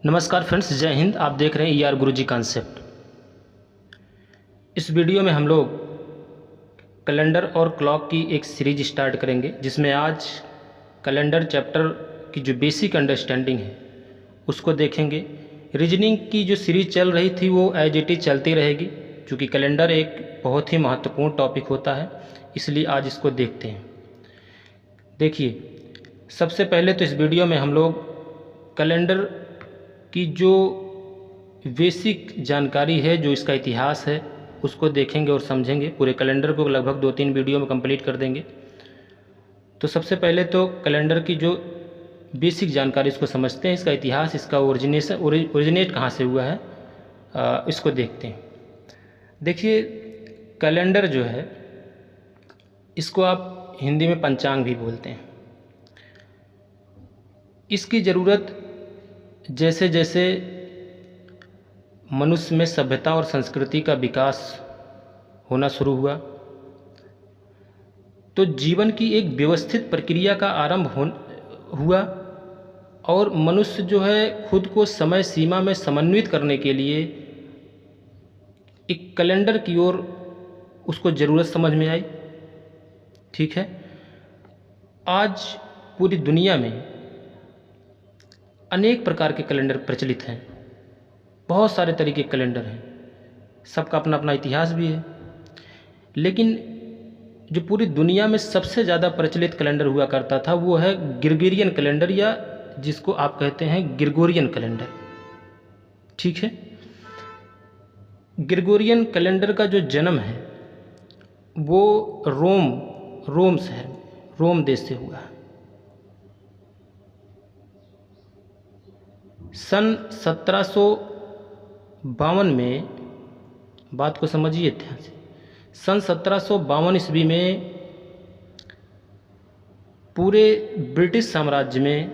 नमस्कार फ्रेंड्स, जय हिंद। आप देख रहे हैं ER गुरुजी कॉन्सेप्ट। इस वीडियो में हम लोग कैलेंडर और क्लॉक की एक सीरीज स्टार्ट करेंगे, जिसमें आज कैलेंडर चैप्टर की जो बेसिक अंडरस्टैंडिंग है उसको देखेंगे। रीजनिंग की जो सीरीज चल रही थी वो एज इट इज़ चलती रहेगी, क्योंकि कैलेंडर एक बहुत ही महत्वपूर्ण टॉपिक होता है, इसलिए आज इसको देखते हैं। देखिए, सबसे पहले तो इस वीडियो में हम लोग कैलेंडर की जो बेसिक जानकारी है, जो इसका इतिहास है, उसको देखेंगे और समझेंगे। पूरे कैलेंडर को लगभग 2-3 वीडियो में कंप्लीट कर देंगे। तो सबसे पहले तो कैलेंडर की जो बेसिक जानकारी इसको समझते हैं, इसका इतिहास, इसका ओरिजिनेट कहाँ से हुआ है, इसको देखते हैं। देखिए, कैलेंडर जो है इसको आप हिंदी में पंचांग भी बोलते हैं। इसकी ज़रूरत जैसे जैसे मनुष्य में सभ्यता और संस्कृति का विकास होना शुरू हुआ, तो जीवन की एक व्यवस्थित प्रक्रिया का आरंभ हुआ और मनुष्य जो है खुद को समय सीमा में समन्वित करने के लिए एक कैलेंडर की ओर उसको ज़रूरत समझ में आई। ठीक है, आज पूरी दुनिया में अनेक प्रकार के कैलेंडर प्रचलित हैं, बहुत सारे तरीके के कैलेंडर हैं, सबका अपना अपना इतिहास भी है। लेकिन जो पूरी दुनिया में सबसे ज़्यादा प्रचलित कैलेंडर हुआ करता था वो है ग्रेगोरियन कैलेंडर, या जिसको आप कहते हैं ग्रेगोरियन कैलेंडर। ठीक है, ग्रेगोरियन कैलेंडर का जो जन्म है वो रोम शहर, रोम देश से हुआ है। सन 1752 में, बात को समझिए ध्यान से, सन 1752 ईस्वी में पूरे ब्रिटिश साम्राज्य में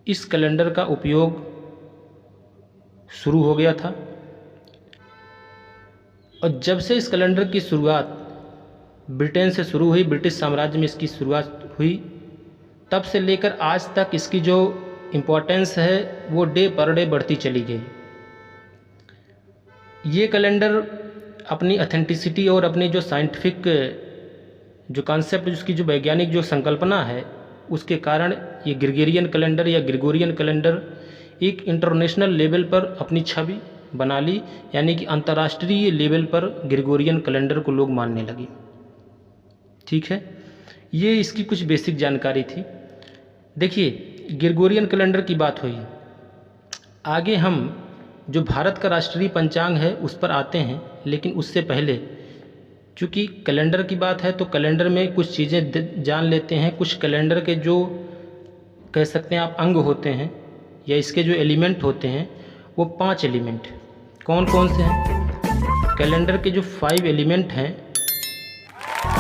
इस कैलेंडर का उपयोग शुरू हो गया था। और जब से इस कैलेंडर की शुरुआत ब्रिटेन से शुरू हुई, ब्रिटिश साम्राज्य में इसकी शुरुआत हुई, तब से लेकर आज तक इसकी जो इम्पोर्टेंस है वो डे पर डे बढ़ती चली गई। ये कैलेंडर अपनी ऑथेंटिसिटी और अपनी जो साइंटिफिक जो कॉन्सेप्ट, उसकी जो वैज्ञानिक जो संकल्पना है, उसके कारण ये ग्रेगोरियन कैलेंडर या ग्रेगोरियन कैलेंडर एक इंटरनेशनल लेवल पर अपनी छवि बना ली, यानी कि अंतर्राष्ट्रीय लेवल पर ग्रेगोरियन कैलेंडर को लोग मानने लगे। ठीक है, ये इसकी कुछ बेसिक जानकारी थी। देखिए, ग्रेगोरियन कैलेंडर की बात हुई, आगे हम जो भारत का राष्ट्रीय पंचांग है उस पर आते हैं। लेकिन उससे पहले, चूँकि कैलेंडर की बात है, तो कैलेंडर में कुछ चीज़ें जान लेते हैं। कुछ कैलेंडर के जो कह सकते हैं आप अंग होते हैं, या इसके जो एलिमेंट होते हैं, वो 5 एलिमेंट कौन कौन से हैं। कैलेंडर के जो 5 एलिमेंट हैं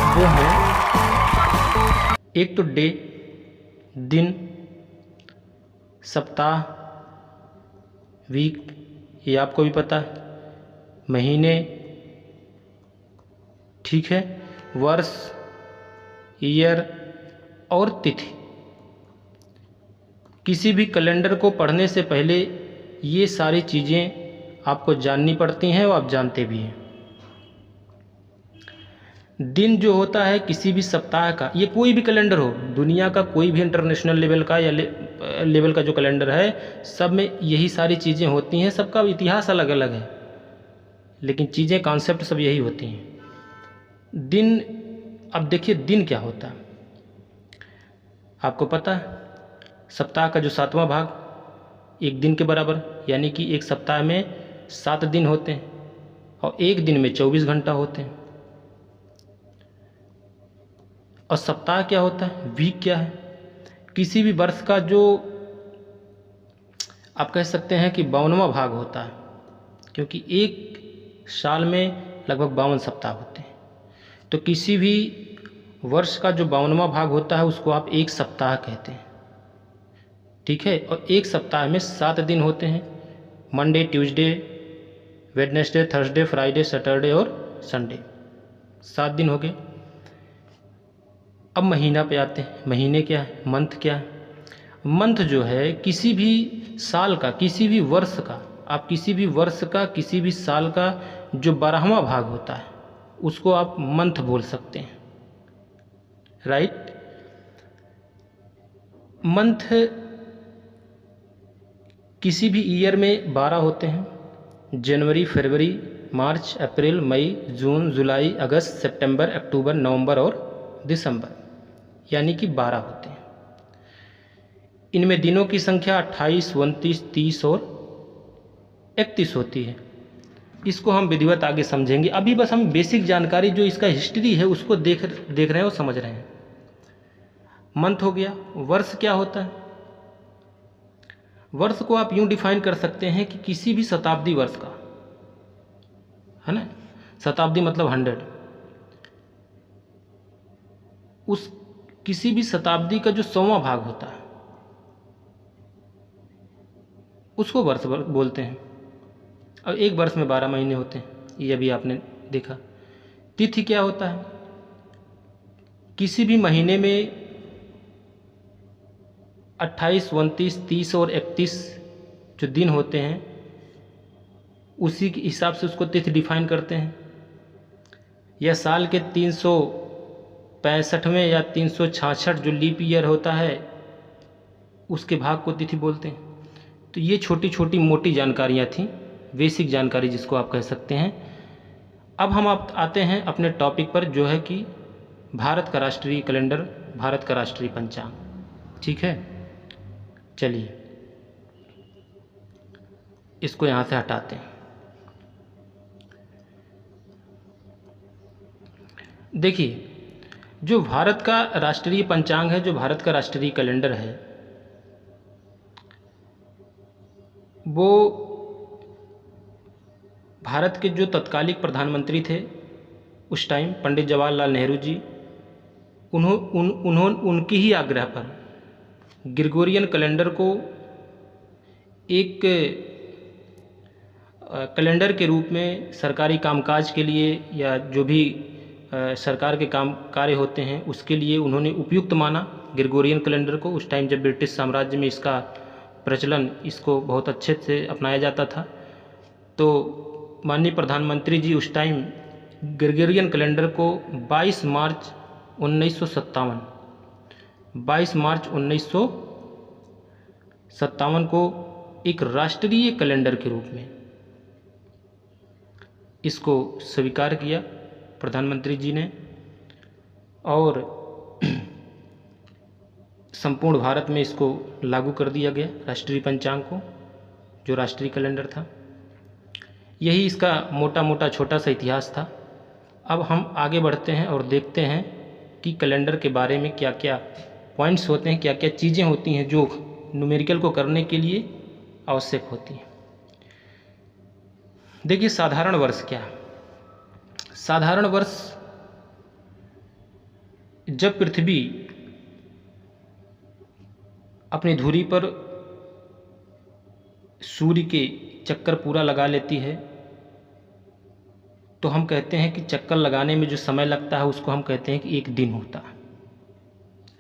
वो हैं, एक तो डे, दिन, सप्ताह, वीक, ये आपको भी पता है, महीने, ठीक है, वर्ष, ईयर और तिथि। किसी भी कैलेंडर को पढ़ने से पहले ये सारी चीज़ें आपको जाननी पड़ती हैं और आप जानते भी हैं। दिन जो होता है किसी भी सप्ताह का, ये कोई भी कैलेंडर हो, दुनिया का कोई भी इंटरनेशनल लेवल का या लेवल का जो कैलेंडर है, सब में यही सारी चीज़ें होती हैं। सबका इतिहास अलग अलग है, लेकिन चीज़ें, कॉन्सेप्ट सब यही होती हैं। दिन, अब देखिए दिन क्या होता है, आपको पता है। सप्ताह का जो 7वां भाग एक दिन के बराबर, यानी कि एक सप्ताह में 7 दिन होते हैं और एक दिन में 24 घंटा होते हैं। और सप्ताह क्या होता है, वीक क्या है, किसी भी वर्ष का जो आप कह सकते हैं कि 52वां भाग होता है, क्योंकि एक साल में लगभग 52 सप्ताह होते हैं। तो किसी भी वर्ष का जो 52वां भाग होता है उसको आप एक सप्ताह कहते हैं। ठीक है, और एक सप्ताह में 7 दिन होते हैं, Monday, Tuesday, Wednesday, Thursday, Friday, Saturday और संडे, 7 दिन हो गए। अब महीना पे आते हैं। महीने क्या है, मंथ क्या है। मंथ जो है किसी भी साल का, किसी भी वर्ष का, आप किसी भी वर्ष का, किसी भी साल का जो 12वां भाग होता है उसको आप मंथ बोल सकते हैं, राइट। मंथ किसी भी ईयर में 12 होते हैं। जनवरी, फरवरी, मार्च, अप्रैल, मई, जून, जुलाई, अगस्त, सितंबर, अक्टूबर, नवंबर और दिसंबर, यानी कि 12 होते हैं। इनमें दिनों की संख्या 28, 29, 30 और 31 होती है। इसको हम विधिवत आगे समझेंगे। अभी बस हम बेसिक जानकारी जो इसका हिस्ट्री है उसको देख रहे हैं और समझ रहे हैं। मंथ हो गया। वर्ष क्या होता है? वर्ष को आप यूं डिफाइन कर सकते हैं कि किसी भी शताब्दी वर्ष का, है ना, शताब्दी मतलब 100, उस किसी भी शताब्दी का जो 100वां भाग होता है उसको वर्ष बोलते हैं। और एक वर्ष में 12 महीने होते हैं, ये अभी आपने देखा। तिथि क्या होता है? किसी भी महीने में 28, 29, 30 और 31 जो दिन होते हैं उसी के हिसाब से उसको तिथि डिफाइन करते हैं। या साल के 365वें या 366 जो लीप ईयर होता है उसके भाग को तिथि बोलते हैं। तो ये छोटी छोटी मोटी जानकारियाँ थी, बेसिक जानकारी जिसको आप कह सकते हैं। अब हम आप आते हैं अपने टॉपिक पर, जो है कि भारत का राष्ट्रीय कैलेंडर, भारत का राष्ट्रीय पंचांग। ठीक है, चलिए इसको यहाँ से हटाते हैं। देखिए, जो भारत का राष्ट्रीय पंचांग है, जो भारत का राष्ट्रीय कैलेंडर है, वो भारत के जो तत्कालिक प्रधानमंत्री थे उस टाइम, पंडित जवाहरलाल नेहरू जी, उनकी ही आग्रह पर ग्रेगोरियन कैलेंडर को एक कैलेंडर के रूप में सरकारी कामकाज के लिए या जो भी सरकार के काम कार्य होते हैं उसके लिए उन्होंने उपयुक्त माना ग्रेगोरियन कैलेंडर को। उस टाइम जब ब्रिटिश साम्राज्य में इसका प्रचलन, इसको बहुत अच्छे से अपनाया जाता था, तो माननीय प्रधानमंत्री जी उस टाइम ग्रेगोरियन कैलेंडर को 22 मार्च 1957 को एक राष्ट्रीय कैलेंडर के रूप में इसको स्वीकार किया प्रधानमंत्री जी ने, और संपूर्ण भारत में इसको लागू कर दिया गया, राष्ट्रीय पंचांग को, जो राष्ट्रीय कैलेंडर था। यही इसका मोटा मोटा छोटा सा इतिहास था। अब हम आगे बढ़ते हैं और देखते हैं कि कैलेंडर के बारे में क्या क्या पॉइंट्स होते हैं, क्या क्या चीज़ें होती हैं जो न्यूमेरिकल को करने के लिए आवश्यक होती हैं। देखिए, साधारण वर्ष क्या है? साधारण वर्ष जब पृथ्वी अपनी धुरी पर सूर्य के चक्कर पूरा लगा लेती है तो हम कहते हैं कि चक्कर लगाने में जो समय लगता है उसको हम कहते हैं कि एक दिन होता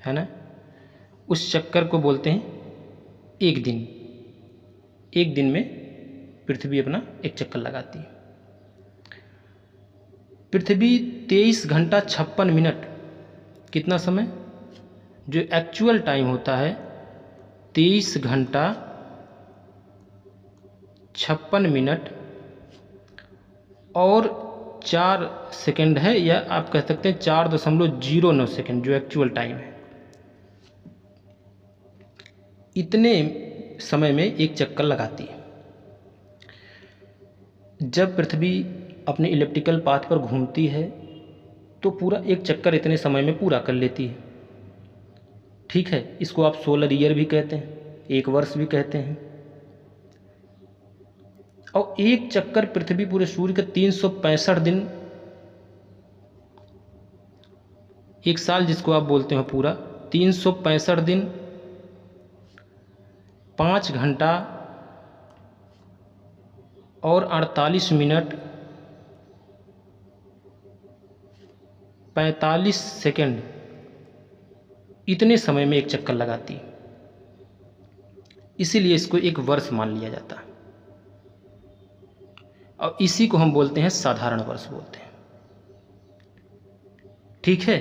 है ना। उस चक्कर को बोलते हैं एक दिन। एक दिन में पृथ्वी अपना एक चक्कर लगाती है। पृथ्वी 23 घंटा 56 मिनट, कितना समय, जो एक्चुअल टाइम होता है 23 घंटा 56 मिनट और 4 सेकंड है, या आप कह सकते हैं 4.09 सेकंड, जो एक्चुअल टाइम है। इतने समय में एक चक्कर लगाती है। जब पृथ्वी अपने इलिप्टिकल पाथ पर घूमती है तो पूरा एक चक्कर इतने समय में पूरा कर लेती है। ठीक है, इसको आप सोलर ईयर भी कहते हैं, एक वर्ष भी कहते हैं। और एक चक्कर पृथ्वी पूरे सूर्य के 365 दिन, एक साल जिसको आप बोलते हो पूरा, 365 दिन 5 घंटा और 48 मिनट 45 सेकंड, इतने समय में एक चक्कर लगाती है। इसीलिए इसको एक वर्ष मान लिया जाता है, और इसी को हम बोलते हैं साधारण वर्ष बोलते हैं। ठीक है,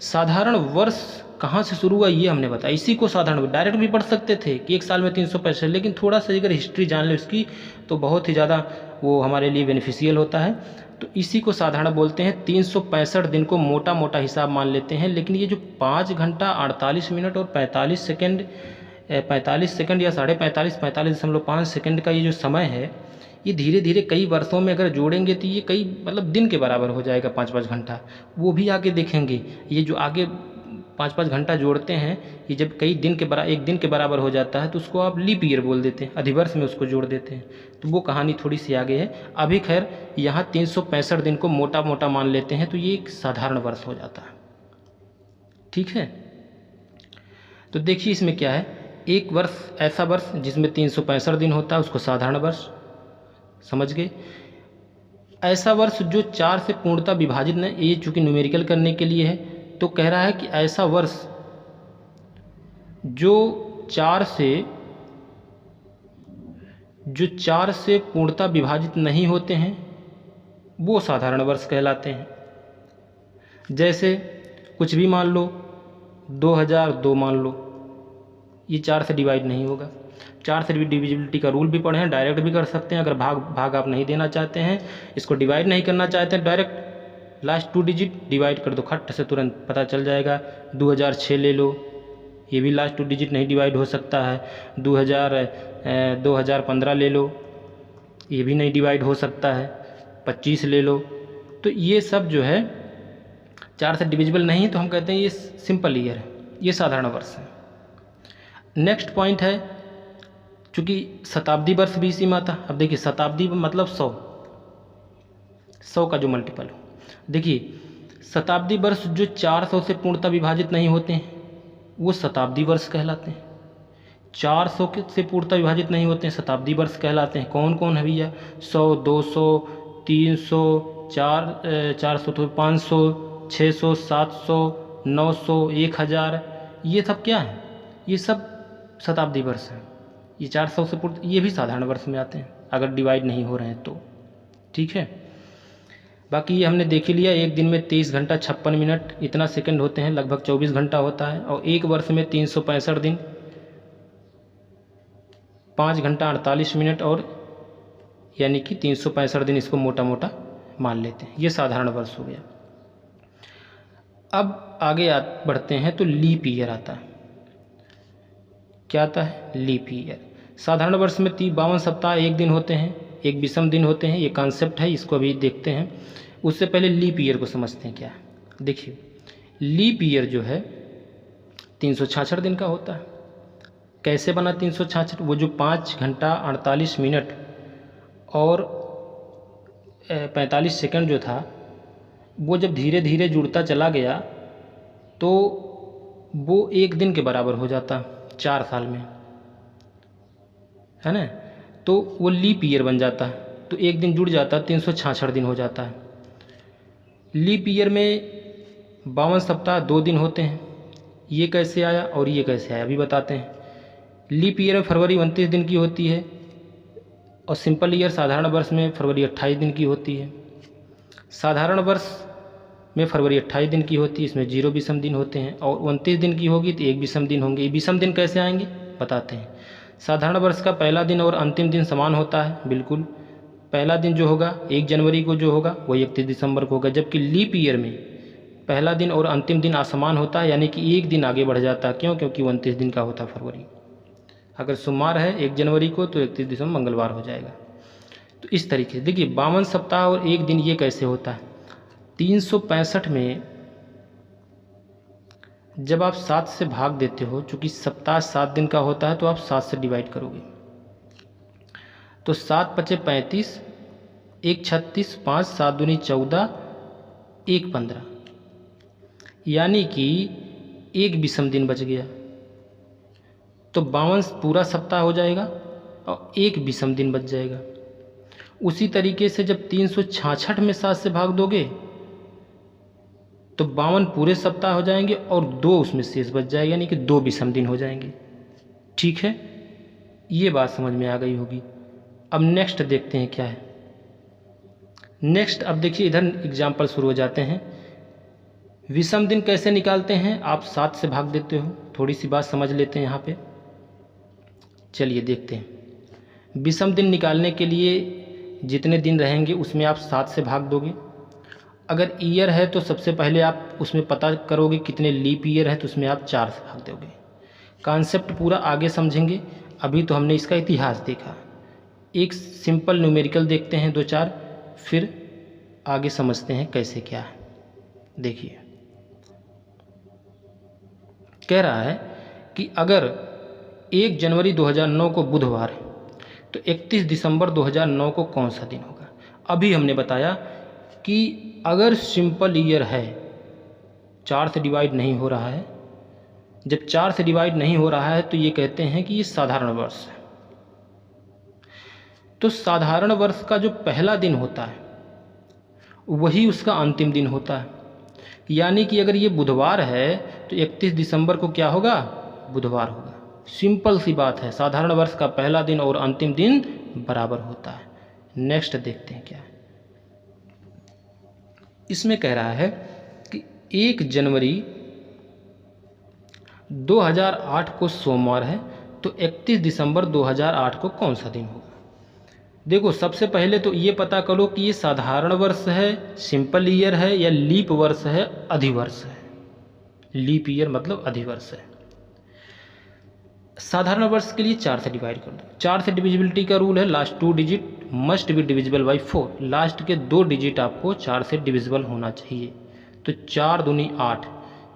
साधारण वर्ष कहाँ से शुरू हुआ ये हमने बताया, इसी को साधारण डायरेक्ट भी पढ़ सकते थे कि एक साल में 365, लेकिन थोड़ा सा अगर हिस्ट्री जान ले उसकी तो बहुत ही ज़्यादा वो हमारे लिए बेनिफिशियल होता है। तो इसी को साधारण बोलते हैं। 365 दिन को मोटा मोटा हिसाब मान लेते हैं, लेकिन ये जो 5 घंटा 48 मिनट और 45 सेकेंड 45 सेकेंड या 45.5 सेकेंड का ये जो समय है, ये धीरे धीरे कई वर्षों में अगर जोड़ेंगे तो ये कई मतलब दिन के बराबर हो जाएगा 5-5 घंटा। वो भी आगे देखेंगे, ये जो आगे 5-5 घंटा जोड़ते हैं, ये जब कई दिन के एक दिन के बराबर हो जाता है तो उसको आप लीप ईयर बोल देते हैं, अधिवर्ष में उसको जोड़ देते हैं। तो वो कहानी थोड़ी सी आगे है। अभी खैर यहाँ 365 दिन को मोटा मोटा मान लेते हैं, तो ये एक साधारण वर्ष हो जाता है। ठीक है, तो देखिए इसमें क्या है, एक वर्ष ऐसा वर्ष जिसमें 365 दिन होता है उसको साधारण वर्ष समझ गए। ऐसा वर्ष जो 4 से पूर्णतः विभाजित न, ये चूंकि न्यूमेरिकल करने के लिए है तो कह रहा है कि ऐसा वर्ष जो 4 से पूर्णतः विभाजित नहीं होते हैं वो साधारण वर्ष कहलाते हैं। जैसे कुछ भी मान लो, 2002 मान लो, ये 4 से डिवाइड नहीं होगा। 4 से डिविजिबिलिटी का रूल भी पढ़े हैं, डायरेक्ट भी कर सकते हैं। अगर भाग आप नहीं देना चाहते हैं, इसको डिवाइड नहीं करना चाहते हैं, डायरेक्ट लास्ट 2 डिजिट डिवाइड कर दो, खट से तुरंत पता चल जाएगा। 2006 ले लो, ये भी लास्ट 2 डिजिट नहीं डिवाइड हो सकता है। 2015 ले लो, ये भी नहीं डिवाइड हो सकता है। 25 ले लो, तो ये सब जो है 4 से डिविजिबल नहीं, तो हम कहते हैं ये सिंपल ईयर है, ये साधारण वर्ष है। नेक्स्ट पॉइंट है, चूँकि शताब्दी वर्ष भी इसी में आता। अब देखिए शताब्दी मतलब 100 का जो मल्टीपल हो। देखिए शताब्दी वर्ष जो 400 से पूर्णतः विभाजित नहीं होते हैं वो शताब्दी वर्ष कहलाते हैं। 400 से पूर्णतः विभाजित नहीं होते हैं, शताब्दी वर्ष कहलाते हैं। कौन कौन है भैया? 100, 200, 300, 400 तो 500, 600, 700, 900, 1000, ये सब क्या है? ये सब शताब्दी वर्ष हैं। ये 400 से पूर्व, ये भी साधारण वर्ष में आते हैं अगर डिवाइड नहीं हो रहे हैं तो। ठीक है, बाकी ये हमने देख ही लिया। एक दिन में 23 घंटा 56 मिनट इतना सेकंड होते हैं, लगभग 24 घंटा होता है। और एक वर्ष में 365 दिन 5 घंटा 48 मिनट, और यानी कि 365 दिन इसको मोटा मोटा मान लेते हैं। ये साधारण वर्ष हो गया। अब आगे बढ़ते हैं तो लीप ईयर आता है। क्या आता है? Leap year. साधारण वर्ष में 52 सप्ताह 1 दिन होते हैं, 1 विषम दिन होते हैं। ये कॉन्सेप्ट है, इसको अभी देखते हैं। उससे पहले लीप ईयर को समझते हैं क्या है। देखिए लीप ईयर जो है 366 दिन का होता है। कैसे बना 366? वो जो 5 घंटा 48 मिनट और 45 सेकंड जो था, वो जब धीरे धीरे जुड़ता चला गया तो वो 1 दिन के बराबर हो जाता 4 साल में, है ना। तो वो लीप ईयर बन जाता है, तो 1 दिन जुड़ जाता, 366 दिन हो जाता है। लीप ईयर में 52 सप्ताह 2 दिन होते हैं। ये कैसे आया और ये कैसे आया अभी बताते हैं। लीप ईयर में फरवरी 29 दिन की होती है, और सिंपल ईयर साधारण वर्ष में फरवरी 28 दिन की होती है। साधारण वर्ष में फरवरी 28 दिन की होती है, इसमें 0 विषम दिन होते हैं। और 29 दिन की होगी तो 1 विषम दिन होंगे। ये विषम दिन कैसे आएंगे बताते हैं। साधारण वर्ष का पहला दिन और अंतिम दिन समान होता है, बिल्कुल। पहला दिन जो होगा 1 जनवरी को जो होगा वही 31 दिसंबर को होगा। जबकि लीप ईयर में पहला दिन और अंतिम दिन असमान होता है, यानी कि 1 दिन आगे बढ़ जाता है। क्यों? क्योंकि 29 दिन का होता है फरवरी। अगर सोमवार है 1 जनवरी को तो 31 दिसंबर मंगलवार हो जाएगा। तो इस तरीके से देखिए 52 सप्ताह और 1 दिन ये कैसे होता है। 365 में जब आप 7 से भाग देते हो, चूँकि सप्ताह 7 दिन का होता है, तो आप 7 से डिवाइड करोगे तो 7 पचे 35, 1 36, 5 7 दूनी 14, 1 15, यानी कि 1 विषम दिन बच गया। तो 52 पूरा सप्ताह हो जाएगा और 1 विषम दिन बच जाएगा। उसी तरीके से जब 366 में 7 से भाग दोगे तो 52 पूरे सप्ताह हो जाएंगे और 2 उसमें शेष बच जाएगा, यानी कि 2 विषम दिन हो जाएंगे। ठीक है, ये बात समझ में आ गई होगी। अब नेक्स्ट देखते हैं क्या है। नेक्स्ट अब देखिए इधर एग्जाम्पल शुरू हो जाते हैं। विषम दिन कैसे निकालते हैं, आप 7 से भाग देते हो। थोड़ी सी बात समझ लेते हैं यहाँ पे, चलिए देखते हैं। विषम दिन निकालने के लिए जितने दिन रहेंगे उसमें आप 7 से भाग दोगे। अगर ईयर है तो सबसे पहले आप उसमें पता करोगे कितने लीप ईयर है, तो उसमें आप 4 से भाग दोगे। कॉन्सेप्ट पूरा आगे समझेंगे, अभी तो हमने इसका इतिहास देखा। एक सिंपल न्यूमेरिकल देखते हैं 2-4, फिर आगे समझते हैं कैसे क्या है। देखिए कह रहा है कि अगर 1 जनवरी 2009 को बुधवार है तो 31 दिसंबर 2009 को कौन सा दिन होगा। अभी हमने बताया कि अगर सिंपल ईयर है, 4 से डिवाइड नहीं हो रहा है, जब 4 से डिवाइड नहीं हो रहा है तो ये कहते हैं कि ये साधारण वर्ष है। तो साधारण वर्ष का जो पहला दिन होता है वही उसका अंतिम दिन होता है। यानी कि अगर ये बुधवार है तो 31 दिसंबर को क्या होगा, बुधवार होगा। सिंपल सी बात है, साधारण वर्ष का पहला दिन और अंतिम दिन बराबर होता है। नेक्स्ट देखते हैं क्या है। इसमें कह रहा है कि 1 जनवरी 2008 को सोमवार है तो 31 दिसंबर 2008 को कौन सा दिन होगा। देखो सबसे पहले तो ये पता करो कि ये साधारण वर्ष है, सिंपल ईयर है, या लीप वर्ष है, अधिवर्ष है। लीप ईयर मतलब अधिवर्ष है। साधारण वर्ष के लिए 4 से डिवाइड कर दो। 4 से डिविजिबिलिटी का रूल है, last 2 digit must be divisible by 4। Last के 2 डिजिट आपको 4 से डिविजिबल होना चाहिए। तो 4 दूनी 8,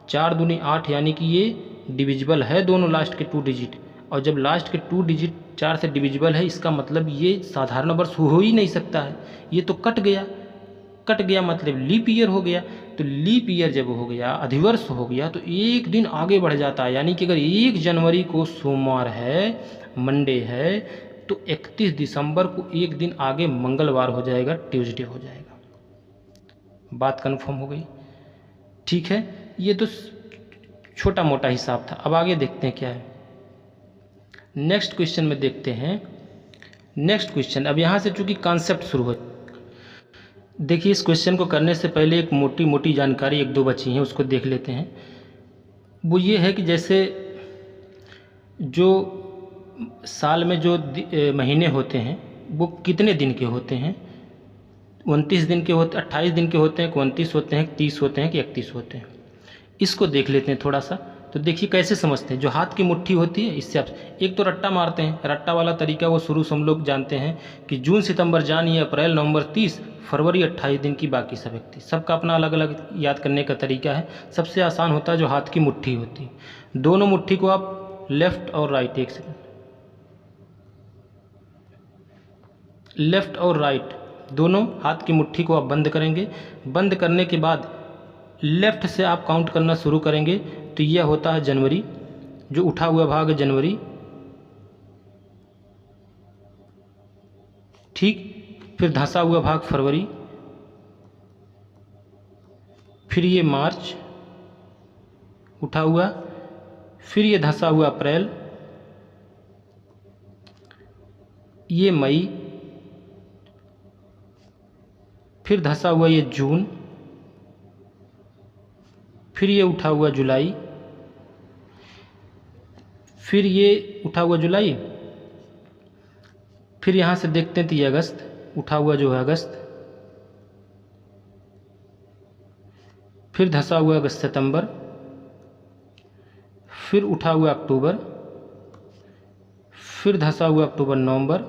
4 दूनी 8 यानी कि ये डिविजिबल है दोनों लास्ट के 2 डिजिट। और जब लास्ट के 2 डिजिट 4 से डिविजिबल है, इसका मतलब ये साधारण वर्ष हो ही नहीं सकता है, ये तो कट गया। कट गया मतलब लीप ईयर हो गया। तो लीप ईयर जब हो गया, अधिवर्ष हो गया, तो एक दिन आगे बढ़ जाता है। यानी कि अगर 1 जनवरी को सोमवार है, मंडे है, तो 31 दिसंबर को एक दिन आगे मंगलवार हो जाएगा, ट्यूसडे हो जाएगा। बात कन्फर्म हो गई, ठीक है। ये तो छोटा मोटा हिसाब था। अब आगे देखते हैं क्या है। नेक्स्ट क्वेश्चन में देखते हैं। नेक्स्ट क्वेश्चन, अब यहाँ से चूंकि कॉन्सेप्ट शुरू हो, देखिए इस क्वेश्चन को करने से पहले एक मोटी मोटी जानकारी 1-2 बची हैं, उसको देख लेते हैं। वो ये है कि जैसे जो साल में जो महीने होते हैं वो कितने दिन के होते हैं, 29 दिन के होते, 28 दिन के होते हैं, 29 होते हैं, 30 होते हैं कि 31 होते हैं। इसको देख लेते हैं थोड़ा सा। तो देखिए कैसे समझते हैं। जो हाथ की मुट्ठी होती है इससे आप एक तो रट्टा मारते हैं। रट्टा वाला तरीका वो शुरू से हम लोग जानते हैं कि जून सितंबर जानिए, अप्रैल नवंबर 30, फरवरी 28 दिन की, बाकी सब 31। सबका अपना अलग अलग याद करने का तरीका है। सबसे आसान होता है जो हाथ की मुट्ठी होती है। दोनों मुट्ठी को आप लेफ्ट और राइट, एक सेकेंड, लेफ्ट और राइट दोनों हाथ की मुट्ठी को आप बंद करेंगे। बंद करने के बाद लेफ्ट से आप काउंट करना शुरू करेंगे तो यह होता है जनवरी, जो उठा हुआ भाग है जनवरी, ठीक। फिर धंसा हुआ भाग फरवरी, फिर ये मार्च उठा हुआ, फिर ये धंसा हुआ अप्रैल, ये मई, फिर धंसा हुआ ये जून, फिर ये उठा हुआ जुलाई, फिर ये उठा हुआ जुलाई, फिर यहाँ से देखते हैं तो ये अगस्त, उठा हुआ जो है अगस्त, फिर धंसा हुआ अगस्त सितंबर, फिर उठा हुआ अक्टूबर, फिर धंसा हुआ अक्टूबर नवंबर,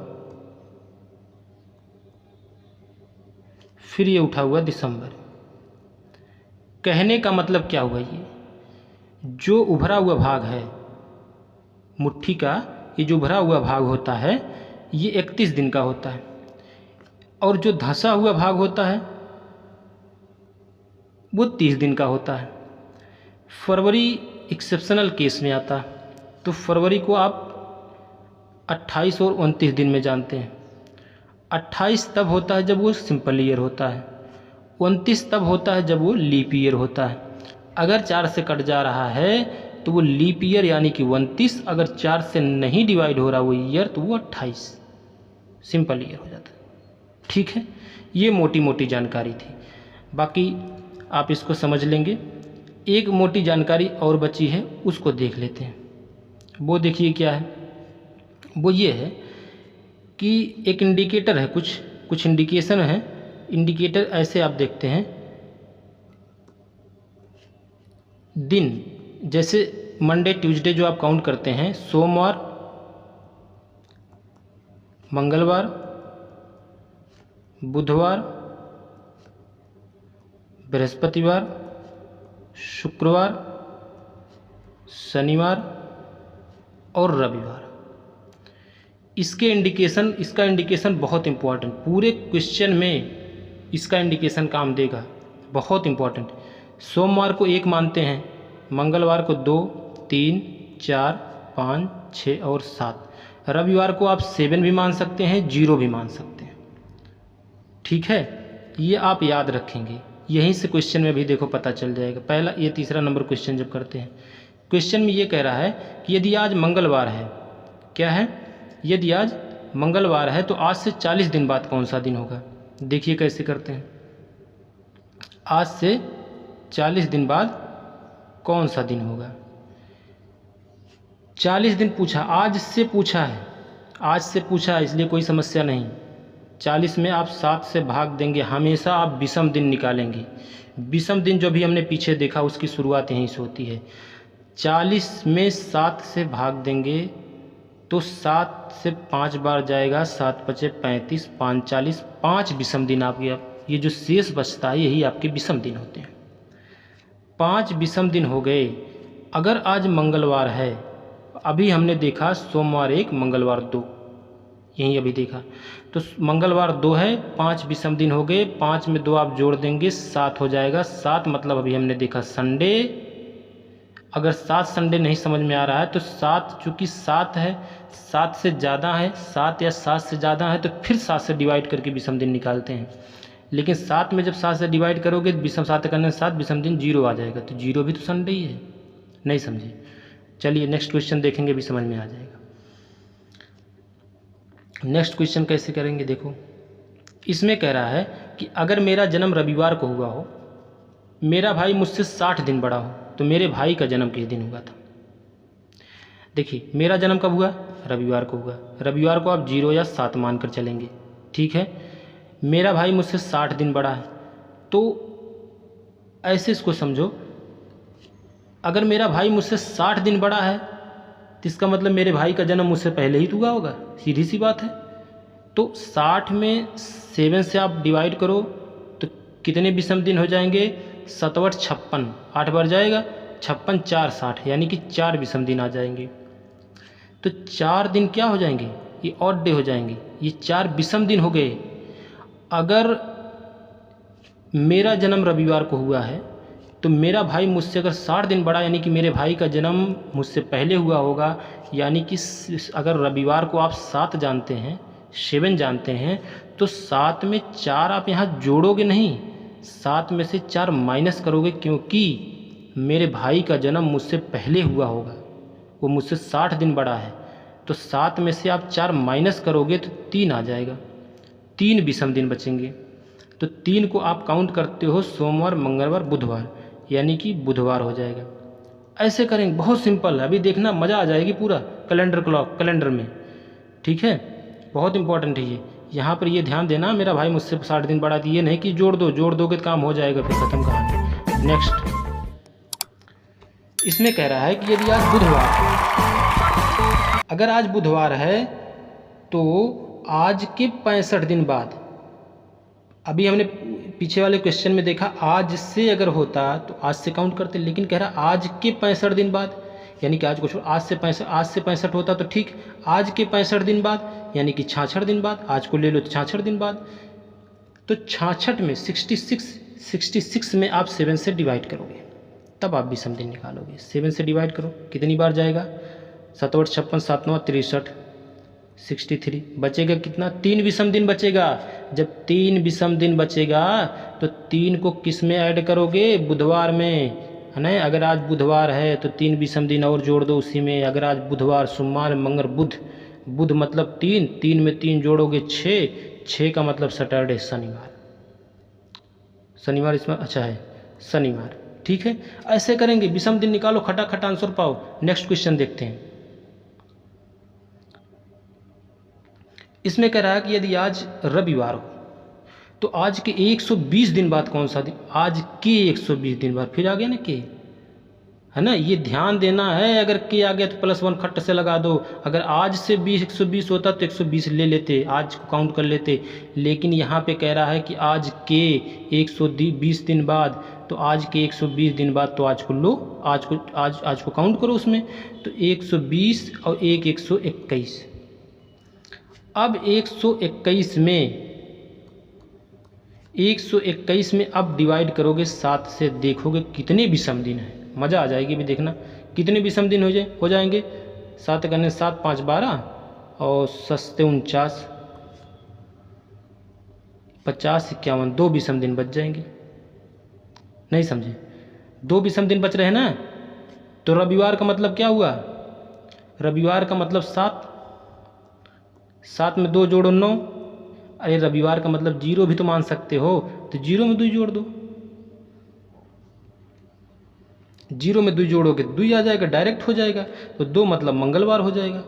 फिर ये उठा हुआ दिसंबर। कहने का मतलब क्या हुआ, ये जो उभरा हुआ भाग है मुट्ठी का, ये जो उभरा हुआ भाग होता है ये 31 दिन का होता है, और जो धंसा हुआ भाग होता है वो 30 दिन का होता है। फरवरी एक्सेप्शनल केस में आता है, तो फरवरी को आप 28 और 29 दिन में जानते हैं। 28 तब होता है जब वो सिंपल ईयर होता है, 29 तब होता है जब वो लीप ईयर होता है। अगर 4 से कट जा रहा है तो वो लीप ईयर यानी कि 29, अगर 4 से नहीं डिवाइड हो रहा वो ईयर तो वो 28 सिंपल ईयर हो जाता है। ठीक है, ये मोटी मोटी जानकारी थी, बाकी आप इसको समझ लेंगे। एक मोटी जानकारी और बची है, उसको देख लेते हैं। वो देखिए क्या है, वो ये है कि एक इंडिकेटर है, कुछ इंडिकेशन है। इंडिकेटर ऐसे आप देखते हैं, दिन जैसे मंडे ट्यूसडे जो आप काउंट करते हैं, सोमवार, मंगलवार, बुधवार, बृहस्पतिवार, शुक्रवार, शनिवार और रविवार। इसका इंडिकेशन बहुत इम्पोर्टेंट, पूरे क्वेश्चन में इसका इंडिकेशन काम देगा, बहुत इम्पोर्टेंट। सोमवार को 1 मानते हैं, मंगलवार को 2, 3, 4, 5, 6 और 7। रविवार को आप 7 भी मान सकते हैं, 0 भी मान सकते हैं। ठीक है, ये आप याद रखेंगे, यहीं से क्वेश्चन में भी देखो पता चल जाएगा। पहला ये तीसरा नंबर क्वेश्चन जब करते हैं, क्वेश्चन में ये कह रहा है कि यदि आज मंगलवार है, क्या है, यदि आज मंगलवार है तो आज से 40 दिन बाद कौन सा दिन होगा। देखिए कैसे करते हैं, आज से 40 दिन बाद कौन सा दिन होगा। 40 दिन पूछा, आज से पूछा है, आज से पूछा है, इसलिए कोई समस्या नहीं। 40 में आप 7 से भाग देंगे, हमेशा आप विषम दिन निकालेंगे। विषम दिन जो भी हमने पीछे देखा उसकी शुरुआत यहीं से होती है। 40 में 7 से भाग देंगे तो 7 से 5 बार जाएगा, 7 × 5 = 35, 5 × 40, 5 विषम दिन आपके, ये जो शेष बचता है यही आपके विषम दिन होते हैं। 5 विषम दिन हो गए। अगर आज मंगलवार है, अभी हमने देखा सोमवार 1, मंगलवार 2, यही अभी देखा, तो मंगलवार 2 है, 5 विषम दिन हो गए। 5 में 2 आप जोड़ देंगे, 7 हो जाएगा। 7 मतलब अभी हमने देखा संडे। अगर 7 संडे नहीं समझ में आ रहा है तो 7, चूँकि 7 है, 7 से ज़्यादा है, 7 या 7 से ज़्यादा है तो फिर 7 से डिवाइड करके विषम दिन निकालते हैं। लेकिन 7 में जब 7 से डिवाइड करोगे विषम 7 करने से 7 विषम दिन 0 आ जाएगा, तो 0 भी तो संडे ही है। नहीं समझे, चलिए नेक्स्ट क्वेश्चन देखेंगे, भी समझ में आ जाएगा। नेक्स्ट क्वेश्चन कैसे करेंगे, देखो इसमें कह रहा है कि अगर मेरा जन्म रविवार को हुआ हो, मेरा भाई मुझसे 60 दिन बड़ा हो, तो मेरे भाई का जन्म किस दिन हुआ था। देखिए मेरा जन्म कब हुआ, रविवार को हुआ। रविवार को आप 0 या 7 मानकर चलेंगे, ठीक है। मेरा भाई मुझसे 60 दिन बड़ा है, तो ऐसे इसको समझो, अगर मेरा भाई मुझसे 60 दिन बड़ा है तो इसका मतलब मेरे भाई का जन्म मुझसे पहले ही तो हुआ होगा, सीधी सी बात है। तो 60 में 7 से आप डिवाइड करो तो कितने विषम दिन हो जाएंगे, 7 × 56, 8 बार जाएगा, 56 × 4 = 60, यानी कि 4 विषम दिन आ जाएंगे। तो 4 दिन क्या हो जाएंगे, ये ऑड डे हो जाएंगे, ये 4 विषम दिन हो गए। अगर मेरा जन्म रविवार को हुआ है तो मेरा भाई मुझसे अगर 60 दिन बड़ा, यानी कि मेरे भाई का जन्म मुझसे पहले हुआ होगा। यानी कि अगर रविवार को आप 7 जानते हैं, 7 जानते हैं, तो 7 में 4 आप यहाँ जोड़ोगे नहीं, 7 में से 4 माइनस करोगे, क्योंकि मेरे भाई का जन्म मुझसे पहले हुआ होगा, वो मुझसे 60 दिन बड़ा है। तो 7 में से आप 4 माइनस करोगे तो 3 आ जाएगा, 3 विषम दिन बचेंगे। तो 3 को आप काउंट करते हो सोमवार, मंगलवार, बुधवार, यानी कि बुधवार हो जाएगा। ऐसे करेंगे, बहुत सिंपल है, अभी देखना मज़ा आ जाएगी पूरा कैलेंडर में, ठीक है। बहुत इंपॉर्टेंट है ये, यहाँ पर ये ध्यान देना, मेरा भाई मुझसे 60 दिन बड़ा थी, ये नहीं कि जोड़ दोगे तो काम हो जाएगा, फिर खत्म कहानी। नेक्स्ट इसमें कह रहा है कि यदि आज बुधवार, अगर आज बुधवार है तो आज के 65 दिन बाद, अभी हमने पीछे वाले क्वेश्चन में देखा आज से अगर होता तो आज से काउंट करते, लेकिन कह रहा आज के 65 दिन बाद, यानी कि आज को आज से 65 होता तो ठीक, आज के 65 दिन बाद यानी कि 66 दिन बाद, आज को ले लो तो 66 दिन बाद। तो 66 में 66 में आप 7 से डिवाइड करोगे, तब आप विषम दिन निकालोगे। 7 से डिवाइड करो, कितनी बार जाएगा, 7 × 56, 7 × 9 = 63, 63 बचेगा कितना, 3 विषम दिन बचेगा। जब 3 विषम दिन बचेगा तो 3 को किस में ऐड करोगे, बुधवार में। है ना। अगर आज बुधवार है तो 3 विषम दिन और जोड़ दो उसी में। अगर आज बुधवार, सोमवार, मंगल, बुध, बुध मतलब 3, 3 में 3 जोड़ोगे 6, 6 का मतलब सैटरडे, शनिवार। शनिवार इसमें अच्छा है, शनिवार। ठीक है, ऐसे करेंगे, विषम दिन निकालो, खटाखट आंसर पाओ। नेक्स्ट क्वेश्चन देखते हैं। इसमें कह रहा है कि यदि आज रविवार हो तो आज के 120 दिन बाद कौन सा दिन, आज के 120 दिन बाद, फिर आ गया ना के, है ना। ये ध्यान देना है, अगर के आ गया तो +1 खट से लगा दो। अगर आज से 120 होता तो 120 ले लेते, आज को काउंट कर लेते। लेकिन यहाँ पे कह रहा है कि आज के 120 दिन बाद, तो आज के 120 दिन बाद, तो आज को लो, आज को काउंट करो उसमें। तो 120 और 121। अब 121 में अब डिवाइड करोगे 7 से, देखोगे कितने विषम दिन हैं। मज़ा आ जाएगी भी देखना कितने विषम दिन हो जाएंगे। 7 करने 7 5 12 और सस्ते 49, 50 51, 2 विषम दिन बच जाएंगे। नहीं समझे, 2 विषम दिन बच रहे हैं ना। तो रविवार का मतलब क्या हुआ, रविवार का मतलब 7, 7 में 2 जोड़ो 9। अरे रविवार का मतलब 0 भी तो मान सकते हो, तो 0 में 2 जोड़ दो। 0 में 2 जोड़ोगे 2 आ जाएगा, डायरेक्ट हो जाएगा। तो 2 मतलब मंगलवार हो जाएगा।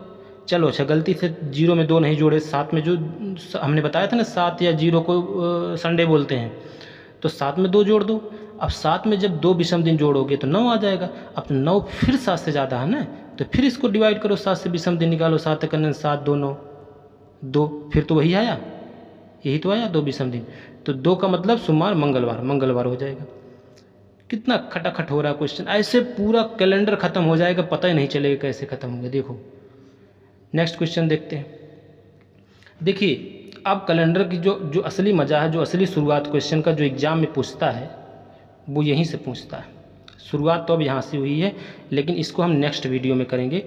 चलो अच्छा, गलती से 0 में 2 नहीं जोड़े, 7 में जो हमने बताया था ना, 7 या 0 को संडे बोलते हैं, तो 7 में 2 जोड़ दो। अब 7 में जब 2 विषम दिन जोड़ोगे तो 9 आ जाएगा। अब 9 फिर 7 से ज़्यादा है ना, तो फिर इसको डिवाइड करो, 7 से विषम दिन निकालो। 7 करने 7 2 9 2, फिर तो वही आया, यही तो आया 2 विषम दिन। तो 2 का मतलब सोमवार, मंगलवार हो जाएगा। कितना खटाखट हो रहा है क्वेश्चन, ऐसे पूरा कैलेंडर खत्म हो जाएगा, पता ही नहीं चलेगा कैसे खत्म हो गया। देखो नेक्स्ट क्वेश्चन देखते हैं। देखिए अब कैलेंडर की जो असली मज़ा है, जो असली शुरुआत क्वेश्चन का जो एग्ज़ाम में पूछता है, वो यहीं से पूछता है। शुरुआत तो अब यहाँ से हुई है, लेकिन इसको हम नेक्स्ट वीडियो में करेंगे।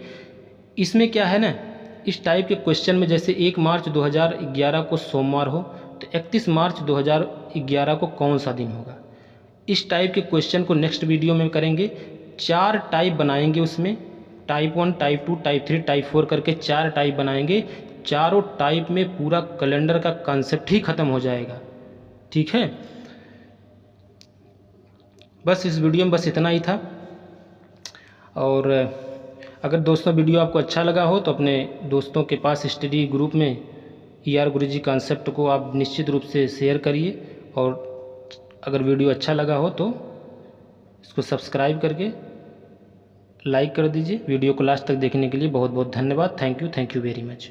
इसमें क्या है ना, इस टाइप के क्वेश्चन में जैसे 1 मार्च 2011 को सोमवार हो तो 31 मार्च 2011 को कौन सा दिन होगा। इस टाइप के क्वेश्चन को नेक्स्ट वीडियो में करेंगे। 4 टाइप बनाएंगे उसमें, टाइप 1, टाइप 2, टाइप 3, टाइप 4 करके 4 टाइप बनाएंगे। चारों टाइप में पूरा कैलेंडर का कॉन्सेप्ट ही ख़त्म हो जाएगा। ठीक है, बस इस वीडियो में बस इतना ही था। और अगर दोस्तों वीडियो आपको अच्छा लगा हो तो अपने दोस्तों के पास स्टडी ग्रुप में ER गुरुजी कॉन्सेप्ट को आप निश्चित रूप से शेयर करिए। और अगर वीडियो अच्छा लगा हो तो इसको सब्सक्राइब करके लाइक कर दीजिए। वीडियो को लास्ट तक देखने के लिए बहुत बहुत धन्यवाद। Thank you very much.